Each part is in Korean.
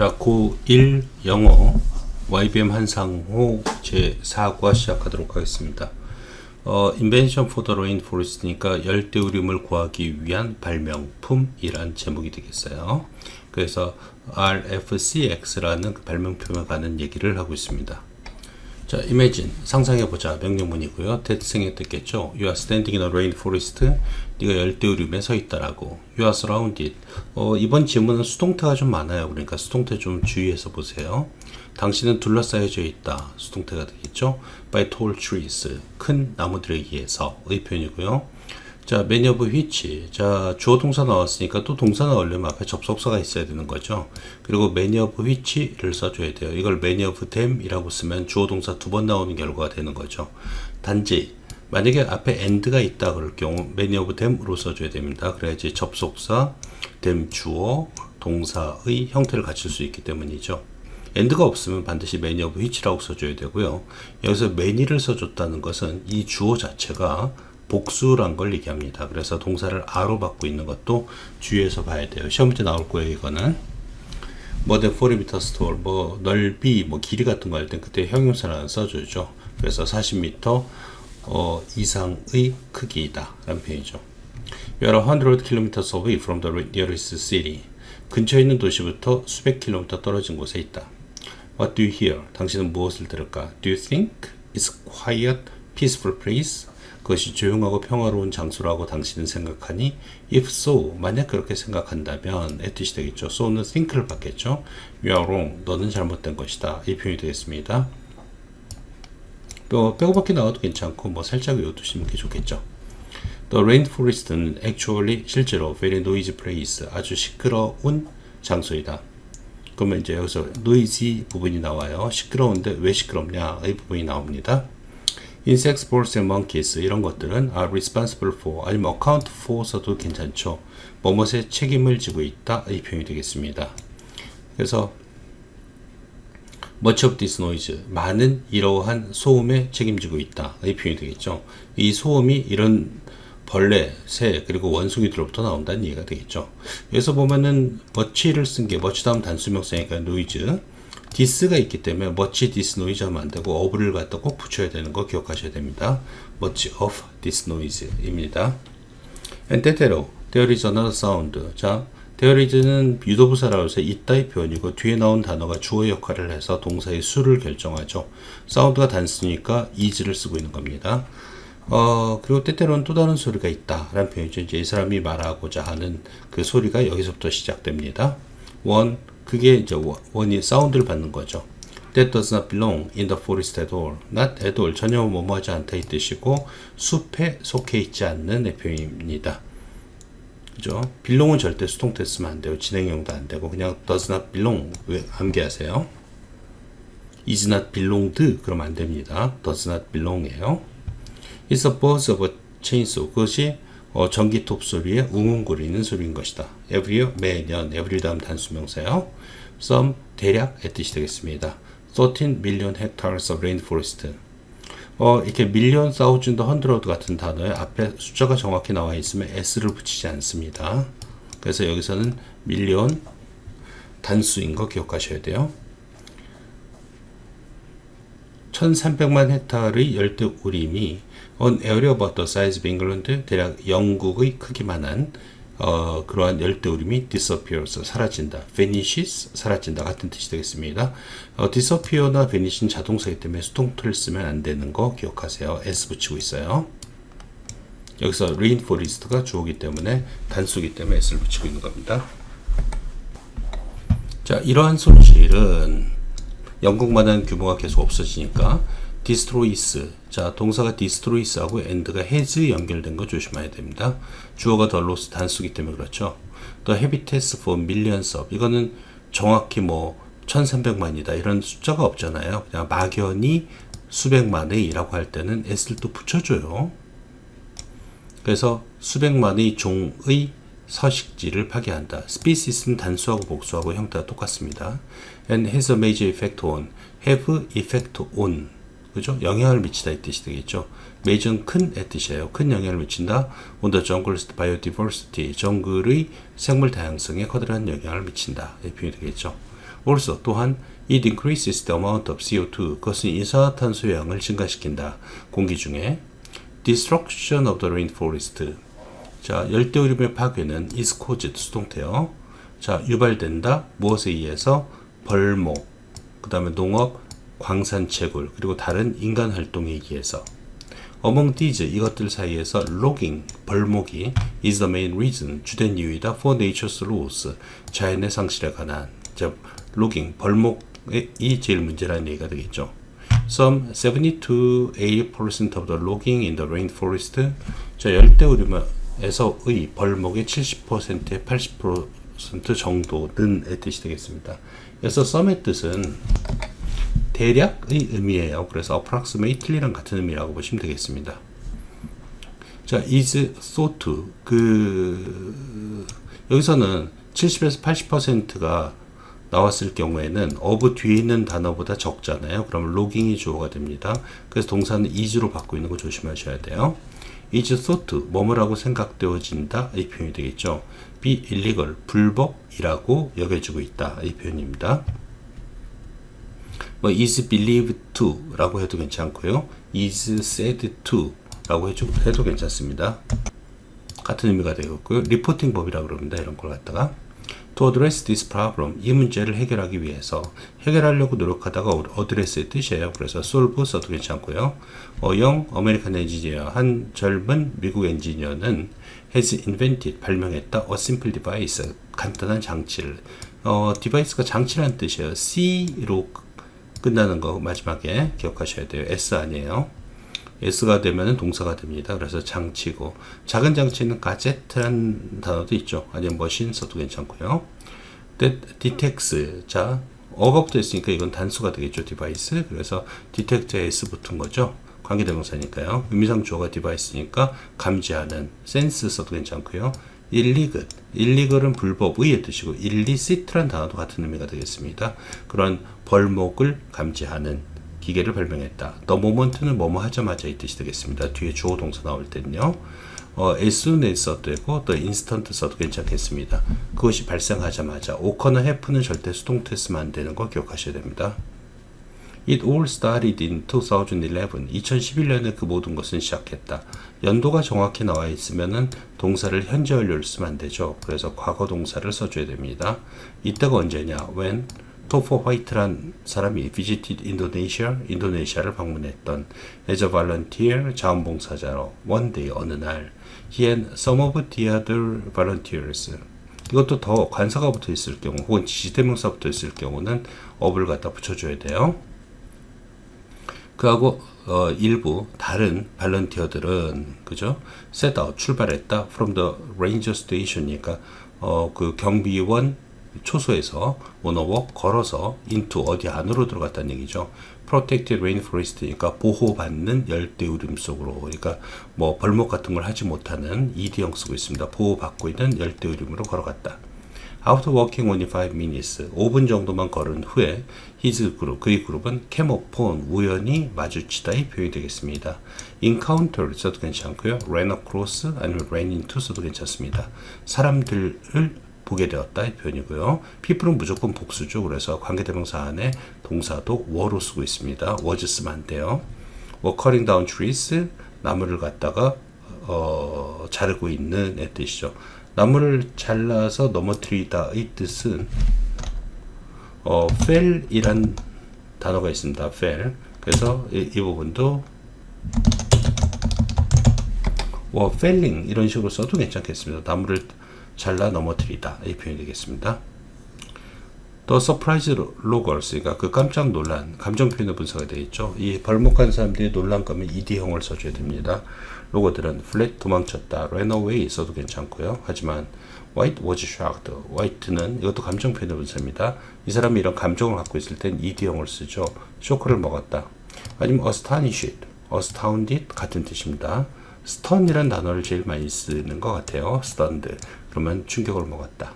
자, 고1 영어 YBM 한상호 제4과 시작하도록 하겠습니다. Invention for the Rainforest니까 열대우림을 구하기 위한 발명품이란 제목이 되겠어요. 그래서 RFCX라는 그 발명품에 관한 얘기를 하고 있습니다. 자, imagine, 상상해보자. 명령문이고요. 대체생에 듣겠죠. You are standing in a rainforest. 네가 열대우림에 서 있다라고. You are surrounded. 이번 지문은 수동태가 좀 많아요. 그러니까 수동태 좀 주의해서 보세요. 당신은 둘러싸여져 있다. 수동태가 되겠죠. By tall trees. 큰 나무들에 의해서의 표현이고요. 자, many of which. 자, 주어 동사 나왔으니까 또 동사 나오려면 앞에 접속사가 있어야 되는 거죠. 그리고 many of which를 써줘야 돼요. 이걸 many of them 이라고 쓰면 주어 동사 두 번 나오는 결과가 되는 거죠. 단지 만약에 앞에 and가 있다 그럴 경우 many of them으로 써줘야 됩니다. 그래야지 접속사, them 주어, 동사의 형태를 갖출 수 있기 때문이죠. and가 없으면 반드시 many of which라고 써줘야 되고요. 여기서 many를 써줬다는 것은 이 주어 자체가 복수란 걸 얘기합니다. 그래서 동사를 a로 받고 있는 것도 주의해서 봐야 돼요. 시험 문제 나올 거예요, 이거는. more than 40m tall, 뭐 넓이, 뭐 길이 같은 거 할 땐 그때 형용사를 써주죠. 그래서 40m 이상의 크기이다 라는 표현이죠. You are 100 km away from the nearest city. 근처에 있는 도시부터 수백 킬로미터 떨어진 곳에 있다. What do you hear? 당신은 무엇을 들을까? Do you think it's quiet, peaceful place? 그것이 조용하고 평화로운 장소라고 당신은 생각하니? If so, 만약 그렇게 생각한다면 의 뜻이 되겠죠. so는 think를 받겠죠. You are wrong, 너는 잘못된 것이다. 이 표현이 되겠습니다. 빼고밖에 나와도 괜찮고 뭐 살짝 외워두시는 게 좋겠죠. The rainforest는 actually 실제로 very noisy place, 아주 시끄러운 장소이다. 그러면 이제 여기서 noisy 부분이 나와요. 시끄러운데 왜 시끄럽냐? 이 부분이 나옵니다. Insects, birds, and monkeys 이런 것들은 are responsible for 아니면 account for 써도 괜찮죠. 뭐뭇에 책임을 지고 있다 이 표현이 되겠습니다. 그래서 much of this noise 많은 이러한 소음에 책임지고 있다 이 표현이 되겠죠. 이 소음이 이런 벌레, 새 그리고 원숭이들로부터 나온다는 이해가 되겠죠. 여기서 보면은 much를 쓴 게 much 다음 단수명사니까 noise, this가 있기 때문에 much this noise 하면 안 되고 of를 갖다 꼭 붙여야 되는 거 기억하셔야 됩니다. much of this noise 입니다. and 때때로 there is another sound. 자, there is는 유도부사라고 해서 있다의 표현이고 뒤에 나온 단어가 주어 역할을 해서 동사의 수를 결정하죠. sound가 단수니까 is를 쓰고 있는 겁니다. 그리고 때때로는 또 다른 소리가 있다 라는 표현이죠. 이제 이 사람이 말하고자 하는 그 소리가 여기서부터 시작됩니다. 그게 이제 원이 사운드를 받는 거죠. That does not belong in the forest at all. Not at all. 전혀 뭐뭐하지 않다 이 뜻이고 숲에 속해 있지 않는 의 표현입니다. 그죠? belong은 절대 수동태 쓰면 안 돼요. 진행형도 안 되고 그냥 does not belong 왜 암기하세요. is not belonged 그러면 안 됩니다. does not belong이에요. It's a buzz of a chainsaw. 그것이 전기톱 소리에 웅웅거리는 소리인 것이다. Every year, 매년. Every 다음 단수명사요. Some, 대략의 뜻이 되겠습니다. 13 million hectares of rainforest. 이렇게 million, thousand, hundred 같은 단어에 앞에 숫자가 정확히 나와 있으면 s를 붙이지 않습니다. 그래서 여기서는 million 단수인 거 기억하셔야 돼요. 1300만 헥타르의 열대우림이 on area about the size of England, 대략 영국의 크기만한 그러한 열대우림이 disappears, 사라진다. vanishes, 사라진다 같은 뜻이 되겠습니다. disappear나 vanish는 자동사이기 때문에 수동태를 쓰면 안 되는 거 기억하세요. s 붙이고 있어요. 여기서 rainforest가 주어기 때문에 단수기 때문에 s를 붙이고 있는 겁니다. 자, 이러한 손실은 영국만한 규모가 계속 없어지니까 destroys. 자, 동사가 destroys하고 and가 has 연결된 거 조심해야 됩니다. 주어가 the loss 단수기 때문에 그렇죠. The habitats for millions of. 이거는 정확히 뭐 1300만이다 이런 숫자가 없잖아요. 그냥 막연히 수백만의라고 할 때는 s를 또 붙여줘요. 그래서 수백만의 종의 서식지를 파괴한다. species는 단수하고 복수하고 형태가 똑같습니다. and has a major effect on, have effect on, 그죠? 영향을 미치다 이 뜻이 되겠죠. major는 큰의 뜻이에요. 큰 영향을 미친다. on the jungle's biodiversity, 정글의 생물 다양성에 커다란 영향을 미친다. 이 표현이 되겠죠. Also 또한 it increases the amount of CO2 그것은 이산화탄소의 양을 증가시킨다. 공기 중에 destruction of the rainforest 자 열대우림의 파괴는 is caused 수동태요. 자 유발된다. 무엇에 의해서? 벌목 그 다음에 농업, 광산 채굴 그리고 다른 인간 활동에 의해서 Among these 이것들 사이에서 logging 벌목이 is the main reason 주된 이유이다 for nature's loss 자연의 상실에 관한 즉 logging 벌목이 제일 문제라는 얘기가 되겠죠. Some 70 to 80% of the logging in the rainforest 자 열대우림에서의 벌목의 70%에 80% 정도는의 뜻이 되겠습니다. 그래서 some의 뜻은 대략의 의미예요. 그래서 approximately랑 같은 의미라고 보시면 되겠습니다. 자, is thought 여기서는 70에서 80%가 나왔을 경우에는 of 뒤에 있는 단어보다 적잖아요. 그러면 logging이 주어가 됩니다. 그래서 동사는 is로 바꾸고 있는 거 조심하셔야 돼요. is thought 뭐뭐라고 생각되어진다 이 표현이 되겠죠. be illegal 불법이라고 여겨지고 있다 이 표현입니다. is believed to 라고 해도 괜찮고요. is said to 라고 해도 괜찮습니다. 같은 의미가 되겠고요. 리포팅 법이라고 그럽니다. 이런 걸 갖다가 to address this problem 이 문제를 해결하기 위해서 해결하려고 노력하다가 address의 뜻이에요. 그래서 solve 써도 괜찮고요. 영 아메리칸 엔지니어 한 젊은 미국 엔지니어는 has invented 발명했다 a simple device 간단한 장치를 device가 장치라는 뜻이에요. C로 끝나는 거 마지막에 기억하셔야 돼요. S 아니에요. S가 되면 동사가 됩니다. 그래서 장치고 작은 장치는 가제트라는 단어도 있죠. 아니면 머신 써도 괜찮고요. detects 자 어가 붙어 있으니까 이건 단수가 되겠죠. 디바이스 그래서 detect에 S 붙은 거죠. 관계대명사니까요. 의미상 주어가 디바이스니까 감지하는 sense 써도 괜찮고요. illegal은 불법의의 뜻이고 illicit라는 단어도 같은 의미가 되겠습니다. 그런 벌목을 감지하는 기계를 발명했다. The moment는 뭐뭐 하자마자 이 뜻이 되겠습니다. 뒤에 주어 동사 나올 때는요. as soon as 써도 되고 the instant 써도 괜찮겠습니다. 그것이 발생하자마자 occur나 happen은 절대 수동태 쓰면 안 되는 거 기억하셔야 됩니다. It all started in 2011. 2011년에 그 모든 것은 시작했다. 연도가 정확히 나와 있으면은 동사를 현재 완료를 쓰면 안 되죠. 그래서 과거 동사를 써줘야 됩니다. 이때가 언제냐? When Topher White란 사람이 visited Indonesia, 인도네시아를 방문했던 as a volunteer, 자원봉사자로 one day, 어느 날 he and some of the other volunteers 이것도 더 관사가 붙어 있을 경우 혹은 지시대명사 붙어 있을 경우는 of를 갖다 붙여줘야 돼요. 그하고 일부 다른 발런티어들은 그죠? set out 출발했다 from the ranger station이니까 그 경비원 초소에서 원어워 걸어서 into 어디 안으로 들어갔다는 얘기죠. protected rainforest니까 보호받는 열대우림 속으로 그러니까 뭐 벌목 같은 걸 하지 못하는 ED형 쓰고 있습니다. 보호받고 있는 열대우림으로 걸어갔다. After walking only 5 minutes, 5분 정도만 걸은 후에 his group, 그의 그룹은 came upon, 우연히 마주치다 이 표현이 되겠습니다. encounter 써도 괜찮고요. ran across 아니면 ran into 써도 괜찮습니다. 사람들을 보게 되었다 이 표현이고요. people은 무조건 복수죠. 그래서 관계대명사 안에 동사도 were로 쓰고 있습니다. was 쓰면 안 돼요. cutting down trees, 나무를 갖다가 자르고 있는 의 뜻이죠. 나무를 잘라서 넘어뜨리다의 뜻은 fell이란 단어가 있습니다. fell. 그래서 이 부분도 felling 이런 식으로 써도 괜찮겠습니다. 나무를 잘라 넘어뜨리다 이 표현이 되겠습니다. 또 surprise loggers 그러니까 그 깜짝 놀란 감정 표현의 분사가 되겠죠. 이 벌목한 사람들이 놀란감은 ED형을 써줘야 됩니다. 로고들은 fled 도망쳤다, ran away 써도 괜찮고요. 하지만 White was shocked. White는 이것도 감정 표현의 분사입니다. 이 사람이 이런 감정을 갖고 있을 땐 ED형을 쓰죠. 쇼크를 먹었다. 아니면 astonished, astounded 같은 뜻입니다. stun이라는 단어를 제일 많이 쓰는 것 같아요. stunned. 그러면 충격을 먹었다.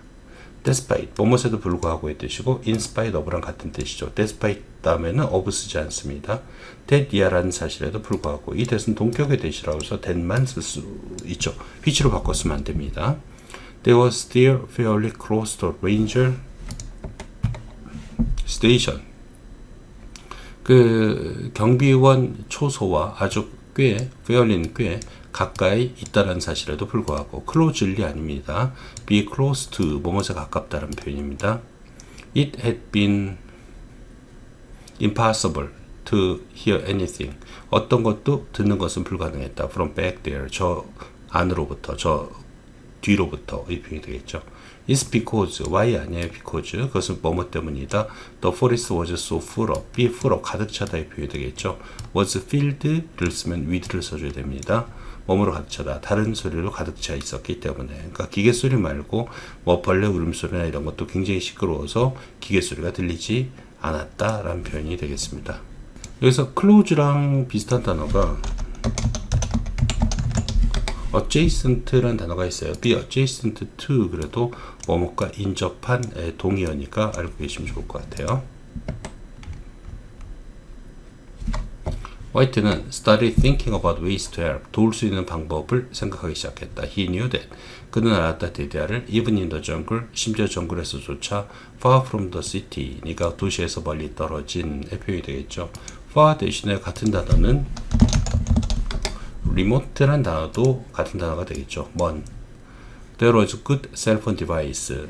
despite, 뭐뭐에도 불구하고의 뜻이고 in spite of랑 같은 뜻이죠. despite 다음에는 of 쓰지 않습니다. that이라는 사실에도 불구하고 이 that은 동격의 that이라고 해서 that만 쓸 수 있죠. which로 바꿨으면 안 됩니다. They were still fairly close to ranger. 스테이션. 그 경비원 초소와 아주 페어리는 꽤 가까이 있다는 사실에도 불구하고 closelly 아닙니다. be close to 뭐뭐에 가깝다는 표현입니다. It had been impossible to hear anything. 어떤 것도 듣는 것은 불가능했다. From back there. 저 안으로부터, 저 뒤로부터의 표현이 되겠죠. It's because. Why 아니에요. Because. 그것은 뭐뭐 때문이다. The forest was so full of. Be full of. 가득 차다의 표현이 되겠죠. Was filled를 쓰면 with를 써줘야 됩니다. 뭐뭐로 가득 차다. 다른 소리로 가득 차 있었기 때문에. 그러니까 기계 소리 말고 뭐 벌레 울음소리나 이런 것도 굉장히 시끄러워서 기계 소리가 들리지 않았다라는 표현이 되겠습니다. 여기서 close랑 비슷한 단어가 adjacent라는 단어가 있어요. be adjacent to 그래도 뭐뭐과 인접한 동의어니까 알고 계시면 좋을 것 같아요. 화이트는 started thinking about ways to help. 도울 수 있는 방법을 생각하기 시작했다. He knew that. 그는 알았다. 데디아를 even in the jungle. 심지어 정글에서조차 far from the city. 그러니까 도시에서 멀리 떨어진 표현이 되겠죠. far 대신에 같은 단어는 remote란 단어도 같은 단어가 되겠죠. 먼. There was good cell phone device.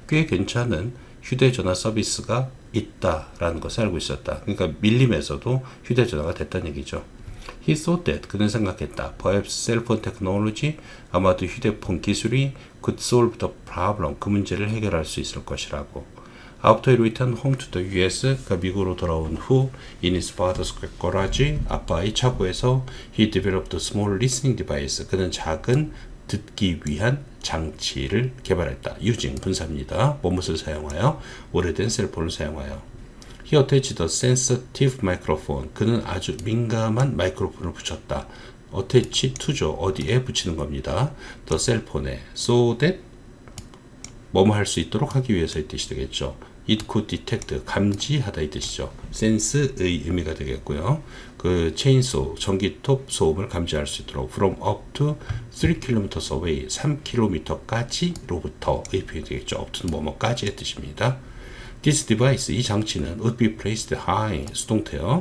꽤 괜찮은 휴대전화 서비스가 있다라는 것을 알고 있었다. 그러니까 밀림에서도 휴대전화가 됐다는 얘기죠. He thought that. 그는 생각했다. Perhaps cell phone technology. 아마도 휴대폰 기술이 could solve the problem. 그 문제를 해결할 수 있을 것이라고. After he returned home to the US. 그러니까 미국으로 돌아온 후 in his father's garage. 아빠의 차고에서 he developed a small listening device. 그는 작은 듣기 위한 장치를 개발했다. using 분사입니다. 뭐뭇을 사용하여 오래된 셀폰을 사용하여. He attached a sensitive microphone. 그는 아주 민감한 마이크로폰을 붙였다. attach to죠. 어디에 붙이는 겁니다. the 셀폰에 so that 뭐뭐 할 수 있도록 하기 위해서의 뜻이 되겠죠. It could detect 감지하다 이 뜻이죠. sense의 의미가 되겠고요. 그 체인소 전기톱 소음을 감지할 수 있도록 from up to 3km away 3km까지로부터의 표현이 되겠죠. up to는 뭐뭐까지의 뜻입니다. This device 이 장치는 would be placed high 수동태요.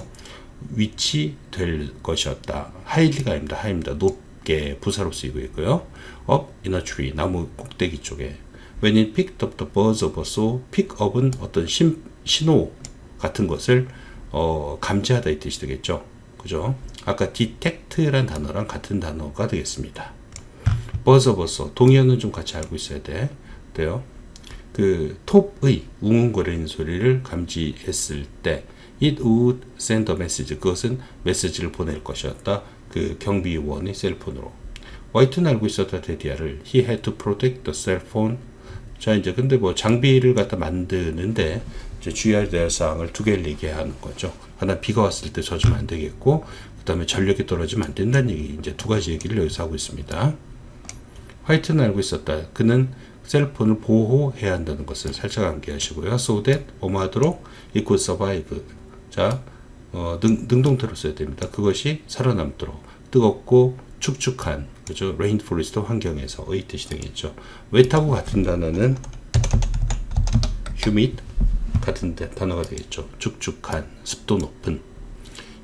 위치될 것이었다. highly가 아닙니다. high입니다. 높게 부사로 쓰이고 있고요. up in a tree 나무 꼭대기 쪽에 When it picked up the birds of a sow, pick up은 어떤 신호 같은 것을 감지하다 이 뜻이 되겠죠. 그죠? 아까 detect란 단어랑 같은 단어가 되겠습니다. birds of a sow 동의어는 좀 같이 알고 있어야 돼요. 그 톱의 웅웅거리는 소리를 감지했을 때 it would send a message 그것은 메시지를 보낼 것이었다. 그 경비원의 셀폰으로. 화이트는 알고 있었다. 데디아를 he had to protect the cell phone. 자, 이제 근데 뭐 장비를 갖다 만드는데 이제 주의해야 될 사항을 두 개를 얘기하는 거죠. 하나 비가 왔을 때 젖으면 안 되겠고, 그 다음에 전력이 떨어지면 안 된다는 얘기, 이제 두 가지 얘기를 여기서 하고 있습니다. 화이트는 알고 있었다. 그는 셀폰을 보호해야 한다는 것을 살짝 암기하시고요. So that 뭐하도록 it could survive. 자, 능동태로 써야 됩니다. 그것이 살아남도록 뜨겁고 축축한 그죠? 레인포레스트 환경에서의 뜻이 되겠죠. 웨트하고 같은 단어는 humid 같은 단어가 되겠죠. 축축한, 습도 높은.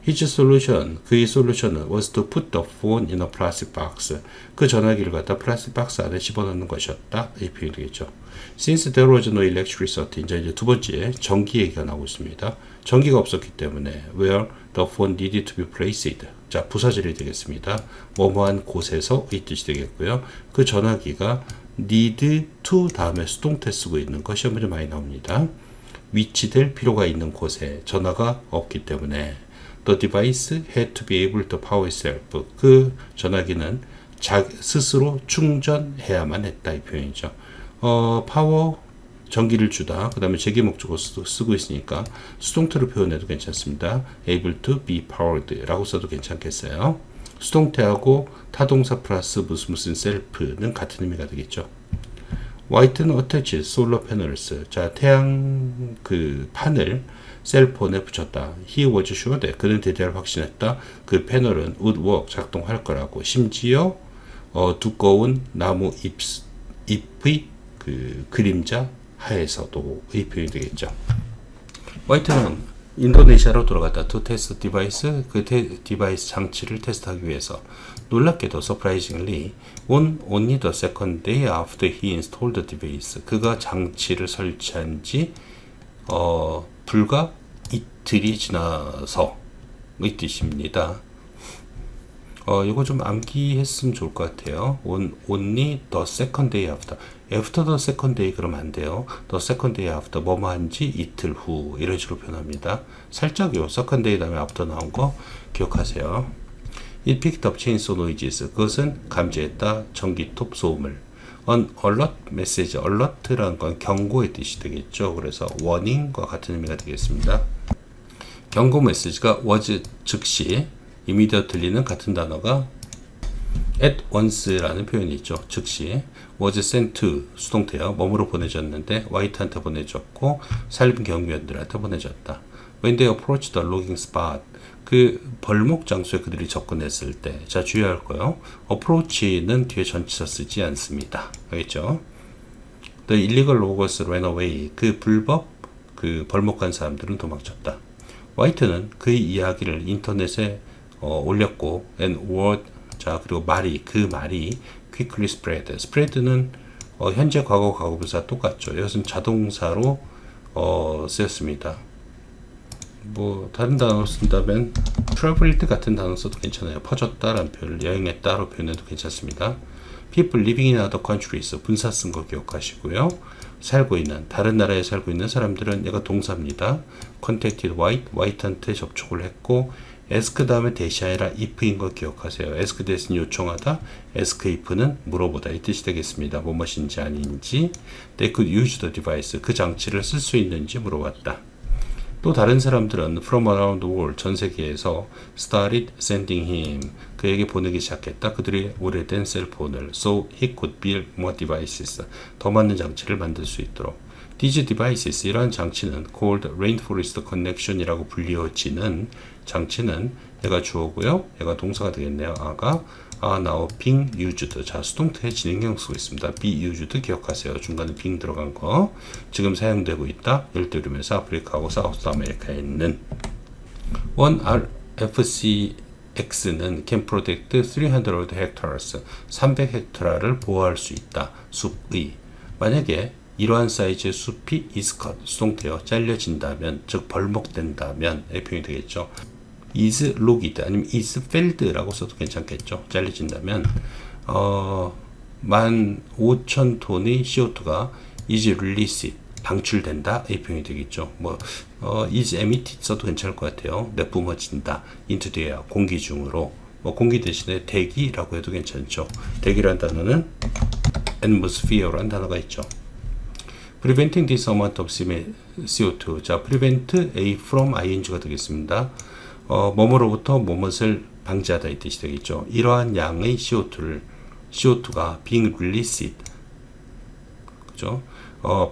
His solution, 그의 솔루션은 was to put the phone in a plastic box. 그 전화기를 갖다 플라스틱 박스 안에 집어넣는 것이었다. 이 표현이 되겠죠. Since there was no electricity, 이제 두 번째 전기 얘기가 나오고 있습니다. 전기가 없었기 때문에 where the phone needed to be placed. 자, 부사절이 되겠습니다. 뭐뭐한 곳에서의 뜻이 되겠고요. 그 전화기가 need to 다음에 수동태 쓰고 있는 거 시험 문제 많이 나옵니다. 위치될 필요가 있는 곳에 전화가 없기 때문에 the device had to be able to power itself. 그 전화기는 스스로 충전해야만 했다 이 표현이죠. 파워 전기를 주다. 그 다음에 제기 목적으로 쓰고 있으니까 수동태로 표현해도 괜찮습니다. able to be powered 라고 써도 괜찮겠어요. 수동태하고 타동사 플러스 무슨 self는 같은 의미가 되겠죠. 화이트는 attach solar panels. 자, 태양 그 판을 셀폰에 붙였다. He was sure that. 그는 대대로 확신했다. 그 패널은 would work. 작동할 거라고. 심지어 두꺼운 나무 잎의 그 그림자 하에서도 이 표현이 되겠죠. 화이트는 인도네시아로 돌아갔다. to test device, 그 디바이스 장치를 테스트하기 위해서. 놀랍게도 surprisingly on only the second day after he installed the device, 그가 장치를 설치한 지 불과 이틀이 지나서 의 뜻입니다. 이거 좀 암기했으면 좋을 것 같아요. only the second day after. after the second day 그러면 안 돼요. the second day after 뭐뭐 한지 이틀 후 이런 식으로 표현합니다. 살짝요. second day 다음에 after 나온 거 기억하세요. It picked up chainsaw noises. 그것은 감지했다. 전기톱 소음을. An alert message. alert라는 건 경고의 뜻이 되겠죠. 그래서 warning과 같은 의미가 되겠습니다. 경고 메시지가 was 즉시, immediately는 같은 단어가 at once라는 표현이 있죠. 즉시. was sent to 수동태요. 몸으로 보내졌는데 화이트한테 보내졌고 살림 경비원들한테 보내졌다. When they approached the logging spot, 그 벌목 장소에 그들이 접근했을 때, 자 주의할 거요. approach는 뒤에 전치사 쓰지 않습니다. 알겠죠? The illegal loggers ran away. 그 불법 그 벌목한 사람들은 도망쳤다. 화이트는 그의 이야기를 인터넷에 올렸고 and word, 자 그리고 그 말이 quickly spread. spread는 현재 과거 과거분사 똑같죠. 이것은 자동사로 쓰였습니다. 뭐 다른 단어로 쓴다면 traveled 같은 단어 써도 괜찮아요. 퍼졌다라는 표현을 여행했다로 표현해도 괜찮습니다. people living in other countries, 분사 쓴 거 기억하시고요. 살고 있는, 다른 나라에 살고 있는 사람들은 얘가 동사입니다. contacted white한테 접촉을 했고 ask 다음에 대시 아니라 if인 거 기억하세요. ask 대신 요청하다, ask if는 물어보다 이 뜻이 되겠습니다. 무엇인지 아닌지. they could use the device, 그 장치를 쓸 수 있는지 물어봤다. 또 다른 사람들은 from around the world, 전 세계에서 started sending him, 그에게 보내기 시작했다. 그들이 오래된 셀폰을 so he could build more devices, 더 많은 장치를 만들 수 있도록. These devices, 이러한 장치는 called rainforest connection이라고 불리워지는 장치는 얘가 주어고요. 얘가 동사가 되겠네요. 아가 now being used. 자, 수동태에 진행형 쓰고 있습니다. be used 기억하세요. 중간에 being 들어간 거. 지금 사용되고 있다. 열대우림에서 아프리카하고 사우스 아메리카에 있는 one RFCX는 can protect 300 hectares. 300헥타르를 보호할 수 있다. 숲의. 만약에 이러한 사이즈의 숲이 is cut, 수동태요. 잘려진다면, 즉 벌목된다면 의 표현이 되겠죠. is logged 아니면 is felled라고 써도 괜찮겠죠. 잘려진다면 15,000톤의 CO2가 is released, 방출된다 이 표현이 되겠죠. is emitted 써도 괜찮을 것 같아요. 내뿜어진다, into the air, 공기 중으로. 공기 대신에 대기라고 해도 괜찮죠. 대기라는 단어는 atmosphere라는 단어가 있죠. preventing this amount of CO2. 자, prevent A from ing가 되겠습니다. 뭐뭐로부터 뭐뭇을 방지하다 이 뜻이 되겠죠. 이러한 양의 CO2가 being released, 그죠?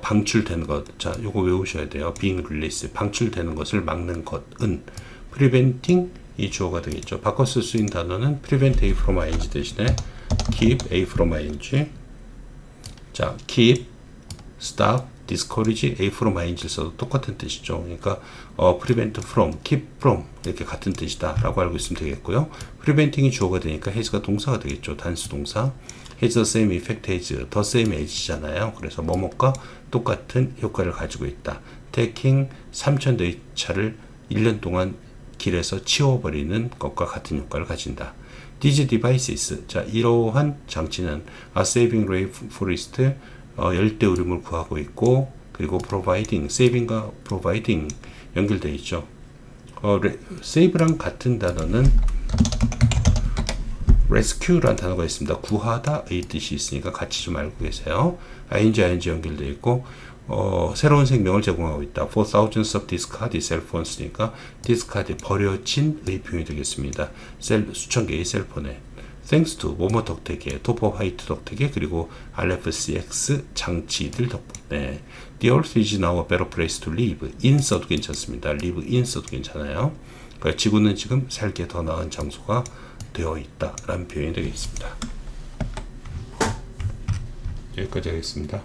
방출되는 것. 자, 요거 외우셔야 돼요. being released, 방출되는 것을 막는 것은 preventing 이 주어가 되겠죠. 바꿔 쓸 수 있는 단어는 prevent A from ing 대신에 keep A from ing. 자, keep, stop, discourage, A from ing를 써도 똑같은 뜻이죠. 그러니까 prevent from, keep from 이렇게 같은 뜻이다 라고 알고 있으면 되겠고요. preventing이 주어가 되니까 has가 동사가 되겠죠. 단수 동사. has the same effect as, the same as잖아요. 그래서 뭐뭐과 똑같은 효과를 가지고 있다. taking 3,000대의 차를 1년 동안 길에서 치워버리는 것과 같은 효과를 가진다. These devices, 자, 이러한 장치는 are saving rainforest, 열대우림을 구하고 있고, 그리고 providing, saving과 providing 연결되어 있죠. save랑 같은 단어는 rescue라는 단어가 있습니다. 구하다의 뜻이 있으니까 같이 좀 알고 계세요. ing 연결되어 있고, 새로운 생명을 제공하고 있다. For thousands of discarded cell phones니까 discarded, 버려진의 표현이 되겠습니다. 수천 개의 셀폰에 thanks to 뭐뭐 덕택에, 토퍼 화이트 덕택에, 그리고 RFCX 장치들 덕분에 the earth is now a better place to live. in 써도 괜찮습니다. live in 써도 괜찮아요. 그러니까 지구는 지금 살기에 더 나은 장소가 되어 있다 라는 표현이 되겠습니다. 여기까지 하겠습니다.